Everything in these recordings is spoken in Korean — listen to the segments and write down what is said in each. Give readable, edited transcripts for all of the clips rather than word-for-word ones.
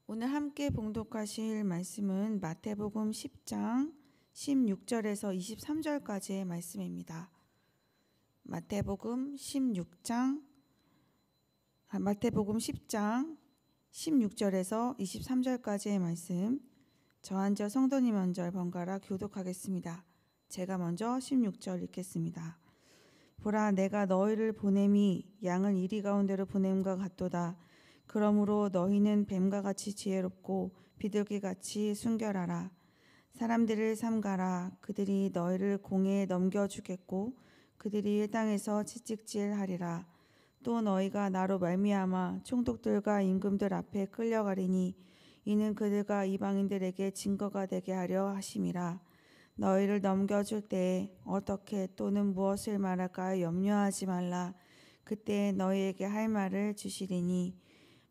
오늘 함께 봉독하실 말씀은 마태복음 10장 16절에서 23절까지의 말씀입니다. 마태복음 10장 16절에서 23절까지의 말씀, 저 한 절 성도님 한 절 번갈아 교독하겠습니다. 제가 먼저 16절 읽겠습니다. 보라, 내가 너희를 보냄이 양을 이리 가운데로 보냄과 같도다. 그러므로 너희는 뱀과 같이 지혜롭고 비둘기같이 순결하라. 사람들을 삼가라. 그들이 너희를 공회에 넘겨주겠고 그들이 회당에서 채찍질하리라. 또 너희가 나로 말미암아 총독들과 임금들 앞에 끌려가리니 이는 그들과 이방인들에게 증거가 되게 하려 하심이라. 너희를 넘겨줄 때에 어떻게 또는 무엇을 말할까 염려하지 말라. 그때 너희에게 할 말을 주시리니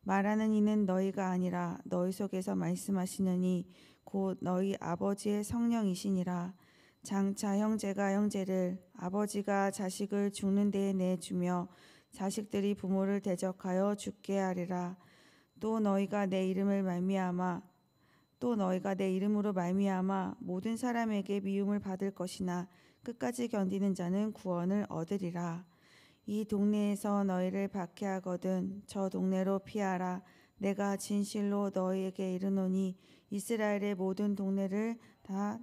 말하는 이는 너희가 아니라 너희 속에서 말씀하시느니 곧 너희 아버지의 성령이시니라. 장차 형제가 형제를, 아버지가 자식을 죽는 데에 내주며 자식들이 부모를 대적하여 죽게 하리라. 또 너희가 내 이름으로 말미암아 모든 사람에게 미움을 받을 것이나 끝까지 견디는 자는 구원을 얻으리라. 이 동네에서 너희를 박해하거든 저 동네로 피하라. 내가 진실로 너희에게 이르노니 이스라엘의 모든 동네를 다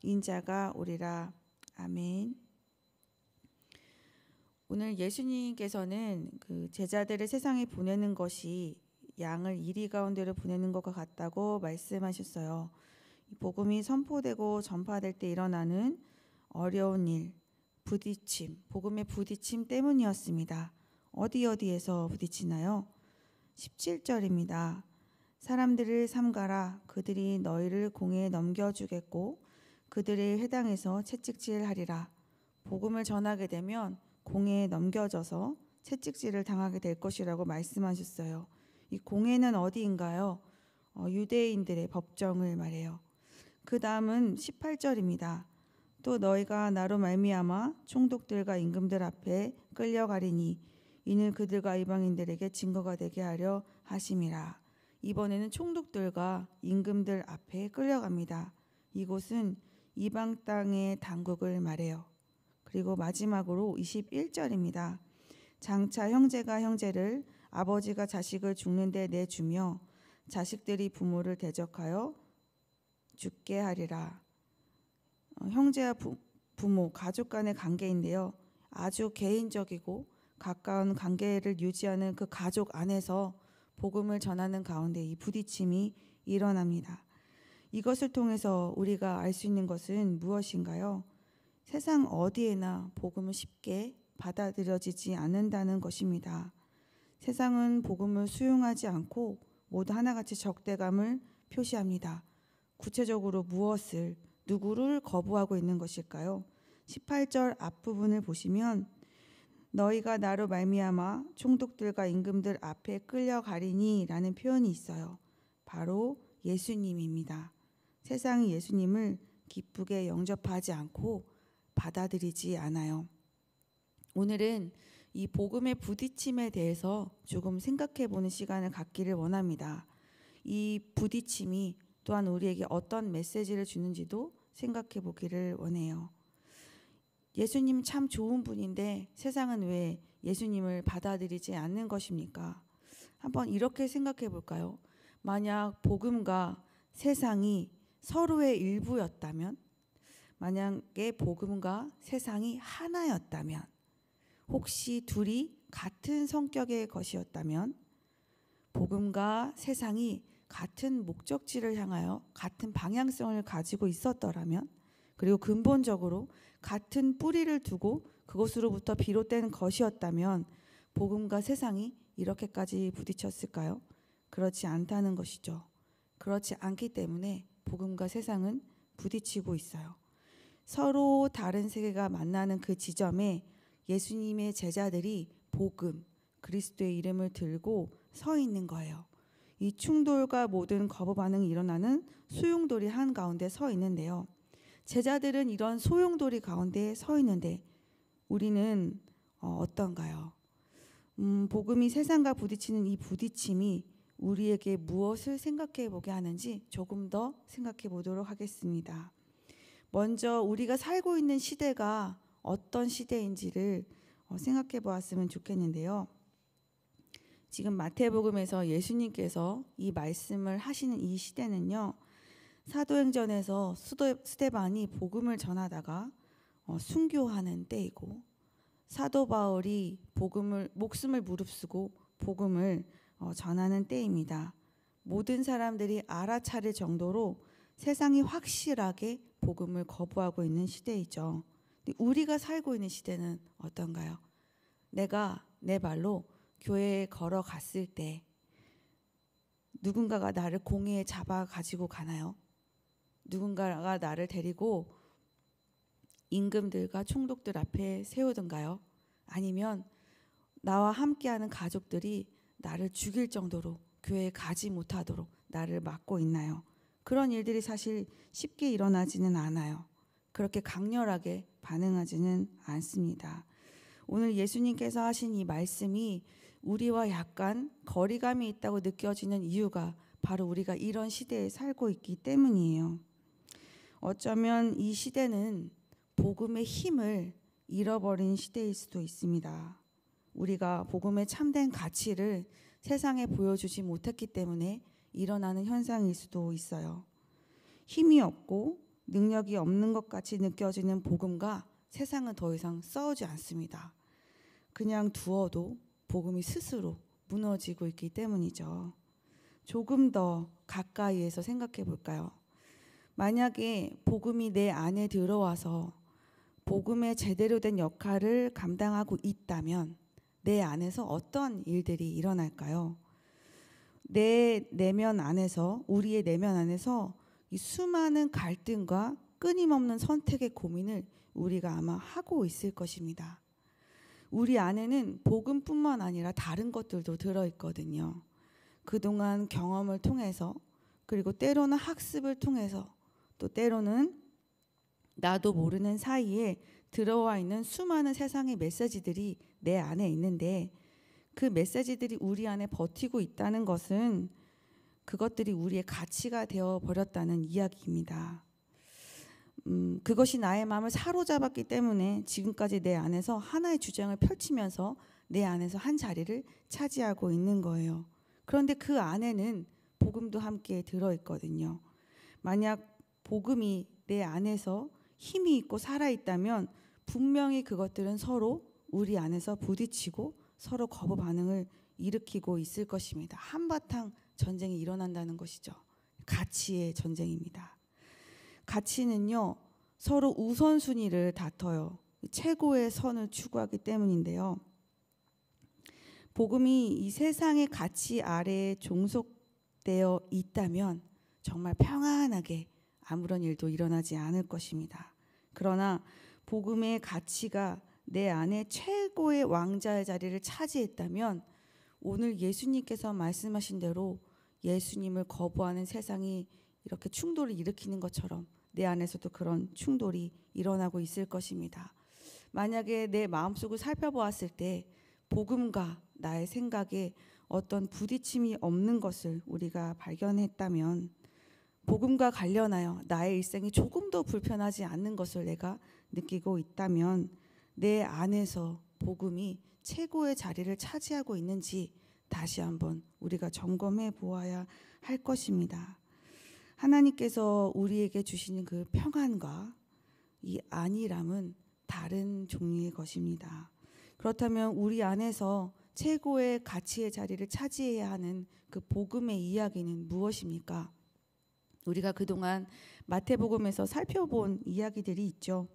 인자가 오리라. 아멘. 오늘 예수님께서는 그 제자들을 세상에 보내는 것이 양을 이리 가운데로 보내는 것과 같다고 말씀하셨어요. 복음이 선포되고 전파될 때 일어나는 어려운 일, 부딪힘, 복음의 부딪힘 때문이었습니다. 어디에서 부딪히나요? 17절입니다. 사람들을 삼가라. 그들이 너희를 공회에 넘겨주겠고 그들의 회당에서 채찍질하리라. 복음을 전하게 되면 공회에 넘겨져서 채찍질을 당하게 될 것이라고 말씀하셨어요. 이 공회는 어디인가요? 유대인들의 법정을 말해요. 그 다음은 18절입니다. 또 너희가 나로 말미암아 총독들과 임금들 앞에 끌려가리니 이는 그들과 이방인들에게 증거가 되게 하려 하심이라. 이번에는 총독들과 임금들 앞에 끌려갑니다. 이곳은 이방 땅의 당국을 말해요. 그리고 마지막으로 21절입니다. 장차 형제가 형제를, 아버지가 자식을 죽는 데 내주며 자식들이 부모를 대적하여 죽게 하리라. 형제와 부모, 가족 간의 관계인데요. 아주 개인적이고 가까운 관계를 유지하는 그 가족 안에서 복음을 전하는 가운데 이 부딪힘이 일어납니다. 이것을 통해서 우리가 알 수 있는 것은 무엇인가요? 세상 어디에나 복음은 쉽게 받아들여지지 않는다는 것입니다. 세상은 복음을 수용하지 않고 모두 하나같이 적대감을 표시합니다. 구체적으로 무엇을, 누구를 거부하고 있는 것일까요? 18절 앞부분을 보시면 너희가 나로 말미암아 총독들과 임금들 앞에 끌려가리니 라는 표현이 있어요. 바로 예수님입니다. 세상이 예수님을 기쁘게 영접하지 않고 받아들이지 않아요. 오늘은 이 복음의 부딪힘에 대해서 조금 생각해 보는 시간을 갖기를 원합니다. 이 부딪힘이 또한 우리에게 어떤 메시지를 주는지도 생각해 보기를 원해요. 예수님 참 좋은 분인데 세상은 왜 예수님을 받아들이지 않는 것입니까? 한번 이렇게 생각해 볼까요? 만약 복음과 세상이 서로의 일부였다면, 만약에 복음과 세상이 하나였다면, 혹시 둘이 같은 성격의 것이었다면, 복음과 세상이 같은 목적지를 향하여 같은 방향성을 가지고 있었더라면, 그리고 근본적으로 같은 뿌리를 두고 그것으로부터 비롯된 것이었다면 복음과 세상이 이렇게까지 부딪혔을까요? 그렇지 않다는 것이죠. 그렇지 않기 때문에 복음과 세상은 부딪히고 있어요. 서로 다른 세계가 만나는 그 지점에 예수님의 제자들이 복음, 그리스도의 이름을 들고 서 있는 거예요. 이 충돌과 모든 거부 반응이 일어나는 소용돌이 한가운데 서 있는데요. 제자들은 이런 소용돌이 가운데 서 있는데 우리는 어떤가요? 복음이 세상과 부딪히는 이 부딪힘이 우리에게 무엇을 생각해 보게 하는지 조금 더 생각해 보도록 하겠습니다. 먼저 우리가 살고 있는 시대가 어떤 시대인지를 생각해 보았으면 좋겠는데요. 지금 마태복음에서 예수님께서 이 말씀을 하시는 이 시대는요, 사도행전에서 스데반이 복음을 전하다가 순교하는 때이고, 사도 바울이 목숨을 무릅쓰고 복음을 전하는 때입니다. 모든 사람들이 알아차릴 정도로 세상이 확실하게 복음을 거부하고 있는 시대이죠. 우리가 살고 있는 시대는 어떤가요? 내가 내 발로 교회에 걸어갔을 때 누군가가 나를 공회에 잡아 가지고 가나요? 누군가가 나를 데리고 임금들과 총독들 앞에 세우던가요? 아니면 나와 함께하는 가족들이 나를 죽일 정도로 교회에 가지 못하도록 나를 막고 있나요? 그런 일들이 사실 쉽게 일어나지는 않아요. 그렇게 강렬하게 반응하지는 않습니다. 오늘 예수님께서 하신 이 말씀이 우리와 약간 거리감이 있다고 느껴지는 이유가 바로 우리가 이런 시대에 살고 있기 때문이에요. 어쩌면 이 시대는 복음의 힘을 잃어버린 시대일 수도 있습니다. 우리가 복음의 참된 가치를 세상에 보여주지 못했기 때문에 일어나는 현상일 수도 있어요. 힘이 없고 능력이 없는 것 같이 느껴지는 복음과 세상은 더 이상 싸우지 않습니다. 그냥 두어도 복음이 스스로 무너지고 있기 때문이죠. 조금 더 가까이에서 생각해 볼까요? 만약에 복음이 내 안에 들어와서 복음의 제대로 된 역할을 감당하고 있다면 내 안에서 어떤 일들이 일어날까요? 내 내면 안에서, 우리의 내면 안에서 이 수많은 갈등과 끊임없는 선택의 고민을 우리가 아마 하고 있을 것입니다. 우리 안에는 복음뿐만 아니라 다른 것들도 들어있거든요. 그동안 경험을 통해서, 그리고 때로는 학습을 통해서, 또 때로는 나도 모르는 사이에 들어와 있는 수많은 세상의 메시지들이 내 안에 있는데, 그 메시지들이 우리 안에 버티고 있다는 것은 그것들이 우리의 가치가 되어 버렸다는 이야기입니다. 그것이 나의 마음을 사로잡았기 때문에 지금까지 내 안에서 하나의 주장을 펼치면서 내 안에서 한 자리를 차지하고 있는 거예요. 그런데 그 안에는 복음도 함께 들어있거든요. 만약 복음이 내 안에서 힘이 있고 살아있다면 분명히 그것들은 서로 우리 안에서 부딪히고 서로 거부 반응을 일으키고 있을 것입니다. 한바탕 전쟁이 일어난다는 것이죠. 가치의 전쟁입니다. 가치는요, 서로 우선순위를 다퉈요. 최고의 선을 추구하기 때문인데요. 복음이 이 세상의 가치 아래에 종속되어 있다면 정말 평안하게 아무런 일도 일어나지 않을 것입니다. 그러나 복음의 가치가 내 안에 최고의 왕자의 자리를 차지했다면 오늘 예수님께서 말씀하신 대로 예수님을 거부하는 세상이 이렇게 충돌을 일으키는 것처럼 내 안에서도 그런 충돌이 일어나고 있을 것입니다. 만약에 내 마음속을 살펴보았을 때 복음과 나의 생각에 어떤 부딪힘이 없는 것을 우리가 발견했다면, 복음과 관련하여 나의 일생이 조금 더 불편하지 않는 것을 내가 느끼고 있다면 내 안에서 복음이 최고의 자리를 차지하고 있는지 다시 한번 우리가 점검해 보아야 할 것입니다. 하나님께서 우리에게 주시는 그 평안과 이 안일함은 다른 종류의 것입니다. 그렇다면 우리 안에서 최고의 가치의 자리를 차지해야 하는 그 복음의 이야기는 무엇입니까? 우리가 그동안 마태복음에서 살펴본 이야기들이 있죠.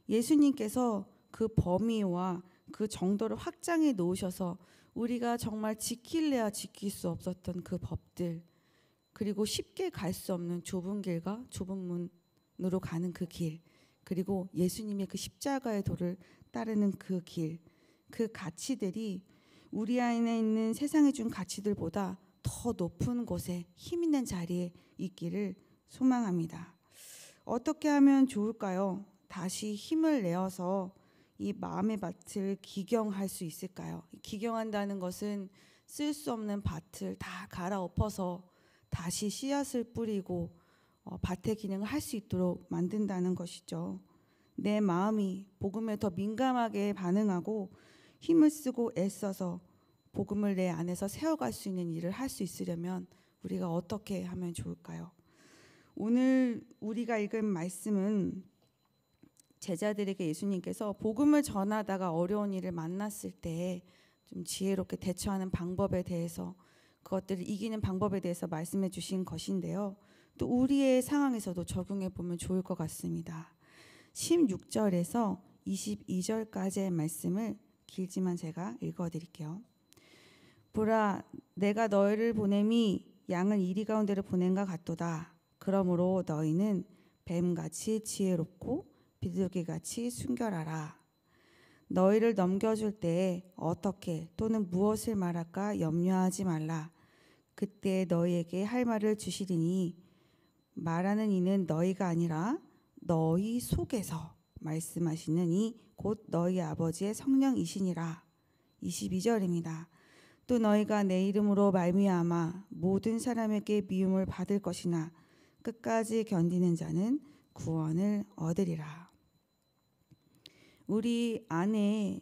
예수님께서 그 범위와 그 정도를 확장해 놓으셔서 우리가 정말 지킬래야 지킬 수 없었던 그 법들, 그리고 쉽게 갈 수 없는 좁은 길과 좁은 문으로 가는 그 길, 그리고 예수님의 그 십자가의 도를 따르는 그 길, 그 가치들이 우리 안에 있는 세상에 준 가치들보다 더 높은 곳에 힘 있는 자리에 있기를 소망합니다. 어떻게 하면 좋을까요? 다시 힘을 내어서 이 마음의 밭을 기경할 수 있을까요? 기경한다는 것은 쓸 수 없는 밭을 다 갈아엎어서 다시 씨앗을 뿌리고 밭의 기능을 할 수 있도록 만든다는 것이죠. 내 마음이 복음에 더 민감하게 반응하고 힘을 쓰고 애써서 복음을 내 안에서 세워갈 수 있는 일을 할 수 있으려면 우리가 어떻게 하면 좋을까요? 오늘 우리가 읽은 말씀은 제자들에게 예수님께서 복음을 전하다가 어려운 일을 만났을 때 좀 지혜롭게 대처하는 방법에 대해서, 그것들을 이기는 방법에 대해서 말씀해 주신 것인데요. 또 우리의 상황에서도 적용해 보면 좋을 것 같습니다. 16절에서 22절까지의 말씀을 길지만 제가 읽어드릴게요. 보라, 내가 너희를 보냄이 양을 이리 가운데로 보낸가 같도다. 그러므로 너희는 뱀같이 지혜롭고 비둘기같이 순결하라. 너희를 넘겨줄 때에 어떻게 또는 무엇을 말할까 염려하지 말라. 그때 너희에게 할 말을 주시리니 말하는 이는 너희가 아니라 너희 속에서 말씀하시는 이 곧 너희 아버지의 성령이시니라. 22절입니다. 또 너희가 내 이름으로 말미암아 모든 사람에게 미움을 받을 것이나 끝까지 견디는 자는 구원을 얻으리라. 우리 안에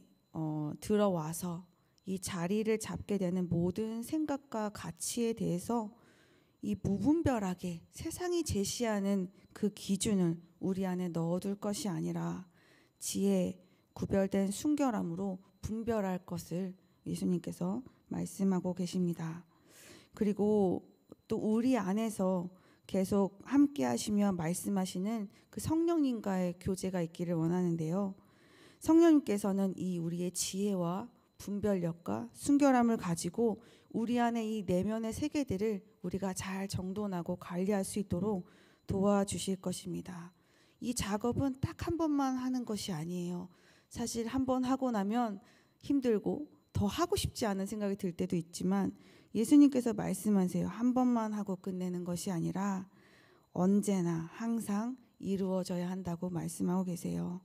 들어와서 이 자리를 잡게 되는 모든 생각과 가치에 대해서 이 무분별하게 세상이 제시하는 그 기준을 우리 안에 넣어둘 것이 아니라 지혜, 구별된 순결함으로 분별할 것을 예수님께서 말씀하고 계십니다. 그리고 또 우리 안에서 계속 함께 하시며 말씀하시는 그 성령님과의 교제가 있기를 원하는데요. 성령님께서는 이 우리의 지혜와 분별력과 순결함을 가지고 우리 안에 이 내면의 세계들을 우리가 잘 정돈하고 관리할 수 있도록 도와주실 것입니다. 이 작업은 딱 한 번만 하는 것이 아니에요. 사실 한 번 하고 나면 힘들고 더 하고 싶지 않은 생각이 들 때도 있지만 예수님께서 말씀하세요. 한 번만 하고 끝내는 것이 아니라 언제나 항상 이루어져야 한다고 말씀하고 계세요.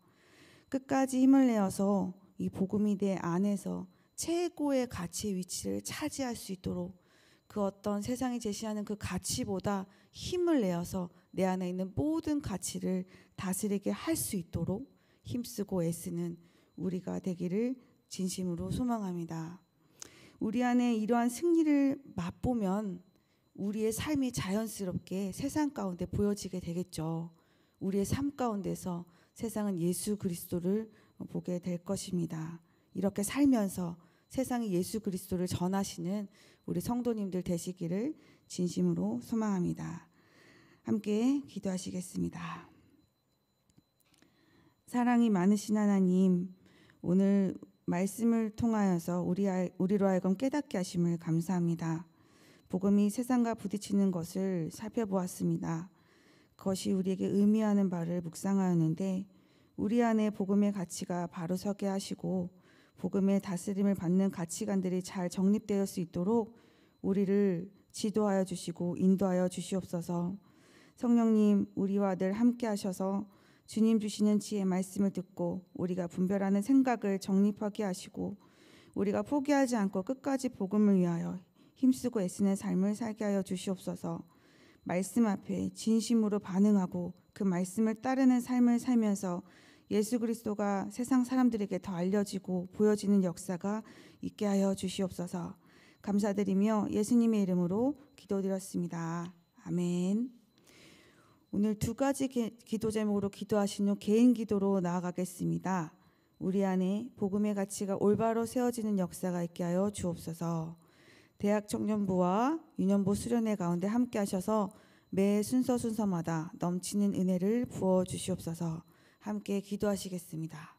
끝까지 힘을 내어서 이 복음이 내 안에서 최고의 가치의 위치를 차지할 수 있도록 그 어떤 세상이 제시하는 그 가치보다 힘을 내어서 내 안에 있는 모든 가치를 다스리게 할 수 있도록 힘쓰고 애쓰는 우리가 되기를 진심으로 소망합니다. 우리 안에 이러한 승리를 맛보면 우리의 삶이 자연스럽게 세상 가운데 보여지게 되겠죠. 우리의 삶 가운데서 세상은 예수 그리스도를 보게 될 것입니다. 이렇게 살면서 세상에 예수 그리스도를 전하시는 우리 성도님들 되시기를 진심으로 소망합니다. 함께 기도하시겠습니다. 사랑이 많으신 하나님, 오늘 말씀을 통하여서 우리로 하여금 깨닫게 하심을 감사합니다. 복음이 세상과 부딪히는 것을 살펴보았습니다. 그것이 우리에게 의미하는 바를 묵상하였는데 우리 안에 복음의 가치가 바로 서게 하시고 복음의 다스림을 받는 가치관들이 잘 정립되어 수 있도록 우리를 지도하여 주시고 인도하여 주시옵소서. 성령님, 우리와 늘 함께 하셔서 주님 주시는 지혜의 말씀을 듣고 우리가 분별하는 생각을 정립하게 하시고 우리가 포기하지 않고 끝까지 복음을 위하여 힘쓰고 애쓰는 삶을 살게 하여 주시옵소서. 말씀 앞에 진심으로 반응하고 그 말씀을 따르는 삶을 살면서 예수 그리스도가 세상 사람들에게 더 알려지고 보여지는 역사가 있게 하여 주시옵소서. 감사드리며 예수님의 이름으로 기도드렸습니다. 아멘. 오늘 두 가지 기도 제목으로 기도하신 후 개인 기도로 나아가겠습니다. 우리 안에 복음의 가치가 올바로 세워지는 역사가 있게 하여 주옵소서. 대학 청년부와 유년부 수련회 가운데 함께 하셔서 매 순서마다 넘치는 은혜를 부어 주시옵소서. 함께 기도하시겠습니다.